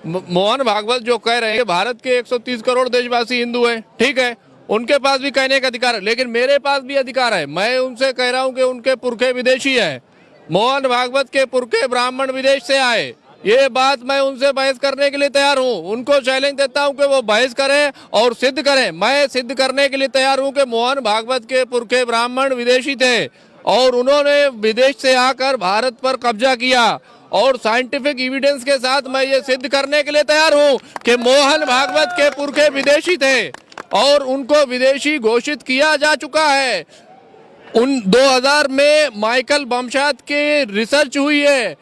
मोहन भागवत जो कह रहे हैं भारत के 130 करोड़ देशवासी हिंदू हैं, ठीक है, उनके पास भी कहने का अधिकार है, लेकिन मेरे पास भी अधिकार है। मैं उनसे कह रहा हूं कि उनके पुरखे विदेशी हैं। मोहन भागवत के पुरखे ब्राह्मण विदेश से आए, ये बात मैं उनसे बहस करने के लिए तैयार हूं। उनको चैलेंज देता हूं कि वो बहस करें और सिद्ध करें। मैं सिद्ध करने के लिए तैयार हूं कि मोहन भागवत के पुरखे ब्राह्मण विदेशी थे और उन्होंने विदेश से आकर भारत पर कब्जा किया, और साइंटिफिक एविडेंस के साथ मैं ये सिद्ध करने के लिए तैयार हूं कि मोहन भागवत के पुरखे विदेशी थे और उनको विदेशी घोषित किया जा चुका है। उन 2000 में माइकल बमशाद के रिसर्च हुई है,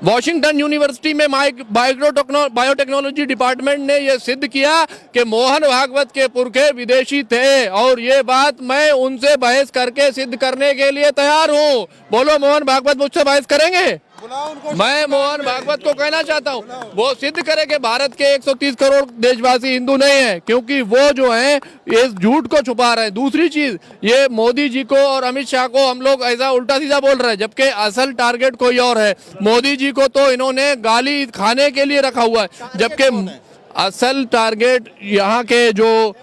वॉशिंगटन यूनिवर्सिटी में बायोटेक्नोलॉजी डिपार्टमेंट ने यह सिद्ध किया कि मोहन भागवत के पुरखे विदेशी थे, और ये बात मैं उनसे बहस करके सिद्ध करने के लिए तैयार हूं। बोलो मोहन भागवत मुझसे बहस करेंगे? मैं मोहन भागवत को कहना चाहता हूं वो सिद्ध करे कि भारत के 130 करोड़ देशवासी हिंदू नहीं है, क्योंकि वो जो है इस झूठ को छुपा रहे हैं। दूसरी चीज, ये मोदी जी को और अमित शाह को हम लोग ऐसा उल्टा सीधा बोल रहे हैं, जबकि असल टारगेट कोई और है। मोदी जी को तो इन्होंने गाली खाने के लिए रखा हुआ है, जबकि असल टारगेट यहाँ के जो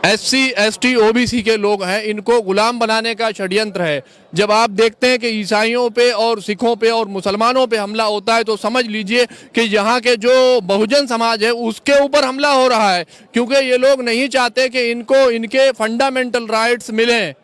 SC ST OBC के लोग हैं, इनको गुलाम बनाने का षड्यंत्र है। जब आप देखते हैं कि ईसाइयों पे और सिखों पे और मुसलमानों पे हमला होता है, तो समझ लीजिए कि यहाँ के जो बहुजन समाज है उसके ऊपर हमला हो रहा है, क्योंकि ये लोग नहीं चाहते कि इनको इनके फंडामेंटल राइट्स मिलें।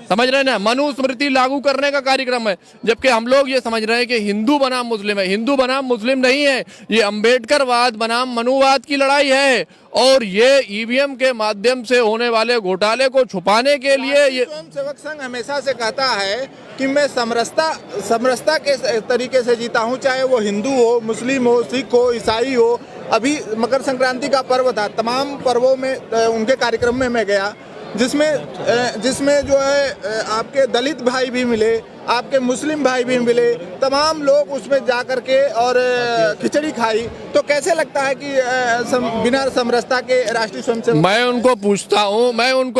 समझ रहे हैं ना, मनुस्मृति लागू करने का कार्यक्रम है, जबकि हम लोग ये समझ रहे हैं कि हिंदू बनाम मुस्लिम है। हिंदू बनाम मुस्लिम नहीं है, ये अंबेडकरवाद बनाम मनुवाद की लड़ाई है, और ये EVM के माध्यम से होने वाले घोटाले को छुपाने के लिए ये स्वयंसेवक संघ हमेशा से कहता है कि मैं समरसता के तरीके से जीता हूँ, चाहे वो हिंदू हो, मुस्लिम हो, सिख हो, ईसाई हो। अभी मकर संक्रांति का पर्व था, तमाम पर्वों में उनके कार्यक्रम में मैं गया, जिसमें जो है आपके दलित भाई भी मिले, आपके मुस्लिम भाई भी मिले, तमाम लोग उसमें जा कर के और खिचड़ी खाई। तो कैसे लगता है कि बिना समरसता के राष्ट्रीय स्वयंसेवक? मैं उनको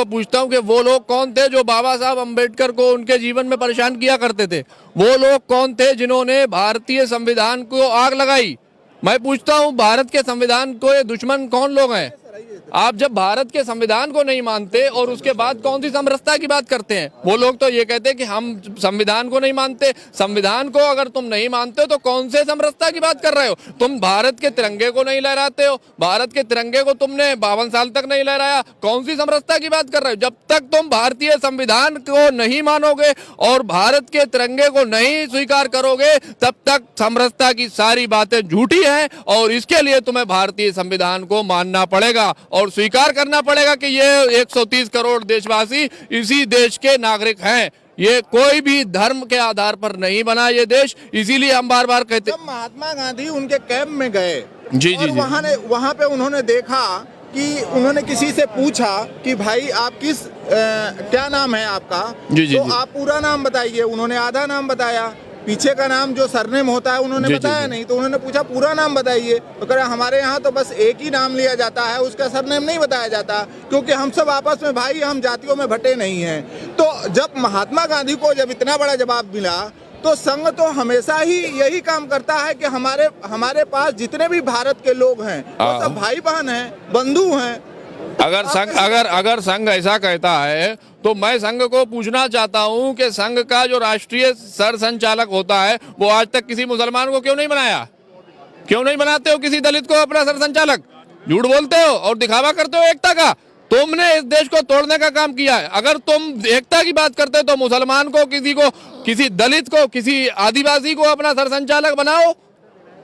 पूछता हूं कि वो लोग कौन थे जो बाबा साहब अम्बेडकर को उनके जीवन में परेशान किया करते थे? वो लोग कौन थे जिन्होंने भारतीय संविधान को आग लगाई? मैं पूछता हूं, भारत के संविधान को ये दुश्मन कौन लोग हैं? आप जब भारत के संविधान को नहीं मानते और उसके बाद कौन सी समरसता की बात करते हैं? वो लोग तो ये कहते हैं कि हम संविधान को नहीं मानते। संविधान को अगर तुम नहीं मानते तो कौन से समरसता की बात कर रहे हो? तुम भारत के तिरंगे को नहीं लहराते हो, भारत के तिरंगे को तुमने 52 साल तक नहीं लहराया, कौन सी समरसता की बात कर रहे हो? जब तक तुम भारतीय संविधान को नहीं मानोगे और भारत के तिरंगे को नहीं स्वीकार करोगे, तब तक समरसता की सारी बातें झूठी हैं, और इसके लिए तुम्हें भारतीय संविधान को मानना पड़ेगा और स्वीकार करना पड़ेगा कि ये 130 करोड़ देशवासी इसी देश के नागरिक हैं। ये कोई भी धर्म के आधार पर नहीं बना ये देश, इसीलिए हम बार बार कहते हैं। महात्मा गांधी उनके कैंप में गए जी और वहाँ पे उन्होंने देखा कि उन्होंने किसी से पूछा कि भाई आप क्या नाम है आपका? तो आप पूरा नाम बताइए। उन्होंने आधा नाम बताया, पीछे का नाम जो सरनेम होता है उन्होंने बताया नहीं। तो उन्होंने पूछा पूरा नाम बताइए, तो कहा हमारे यहाँ तो बस एक ही नाम लिया जाता है, उसका सरनेम नहीं बताया जाता, क्योंकि हम सब आपस में भाई, हम जातियों में बटे नहीं हैं। तो जब महात्मा गांधी को जब इतना बड़ा जवाब मिला, तो संघ तो हमेशा ही यही काम करता है कि हमारे पास जितने भी भारत के लोग हैं वो सब भाई बहन हैं, बंधु हैं। अगर संघ ऐसा कहता है तो मैं संघ को पूछना चाहता हूं कि संघ का जो राष्ट्रीय सर संचालक होता है वो आज तक किसी मुसलमान को क्यों नहीं बनाया? क्यों नहीं बनाते हो किसी दलित को अपना सर संचालक? झूठ बोलते हो और दिखावा करते हो एकता का। तुमने इस देश को तोड़ने का काम किया है। अगर तुम एकता की बात करते हो तो मुसलमान को, किसी दलित को, किसी आदिवासी को अपना सर संचालक बनाओ।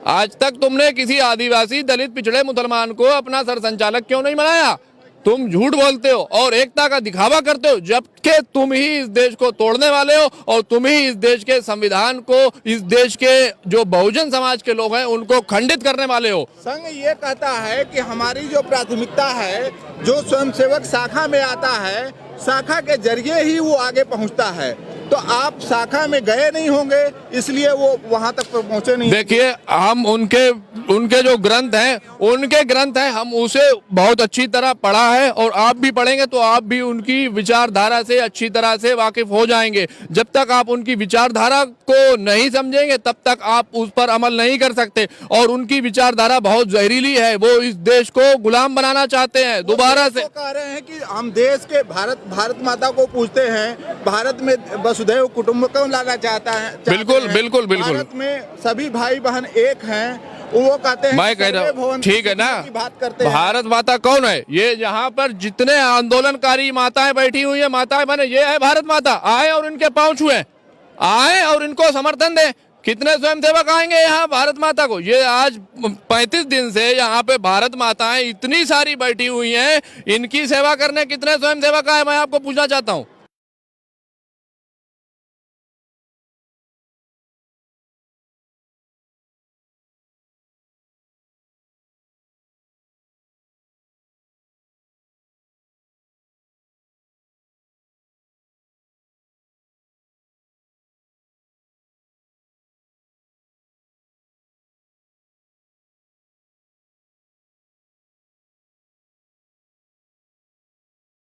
आज तक तुमने किसी आदिवासी, दलित, पिछड़े मुसलमान को अपना सर संचालक क्यों नहीं बनाया? तुम झूठ बोलते हो और एकता का दिखावा करते हो, जबकि तुम ही इस देश को तोड़ने वाले हो और तुम ही इस देश के संविधान को, इस देश के जो बहुजन समाज के लोग हैं उनको खंडित करने वाले हो। संघ ये कहता है कि हमारी जो प्राथमिकता है, जो स्वयंसेवक शाखा में आता है, शाखा के जरिए ही वो आगे पहुंचता है। तो आप शाखा में गए नहीं होंगे, इसलिए वो वहां तक पर पहुंचे नहीं। देखिए, हम उनके जो ग्रंथ हैं हम उसे बहुत अच्छी तरह पढ़ा है, और आप भी पढ़ेंगे तो आप भी उनकी विचारधारा से अच्छी तरह से वाकिफ हो जाएंगे। जब तक आप उनकी विचारधारा को नहीं समझेंगे तब तक आप उस पर अमल नहीं कर सकते। और उनकी विचारधारा बहुत जहरीली है, वो इस देश को गुलाम बनाना चाहते हैं दोबारा से। कह रहे हैं कि हम देश के भारत माता को पूछते हैं, भारत में वसुधैव कुटुंबकम लाना चाहता है। बिल्कुल बिल्कुल बिल्कुल। भारत में सभी भाई बहन एक हैं, वो कहते हैं। मैं कह रहा हूँ, ठीक है ना, बात करते हैं। भारत माता कौन है? ये यहाँ पर जितने आंदोलनकारी माताएं बैठी हुई है, माताएं बने, ये है भारत माता। आए और इनके पांव छुए, आए और इनको समर्थन दें। कितने स्वयंसेवक आएंगे यहाँ भारत माता को? ये आज 35 दिन से यहाँ पे भारत माताएं इतनी सारी बैठी हुई हैं, इनकी सेवा करने कितने स्वयंसेवक आए, मैं आपको पूछना चाहता हूँ।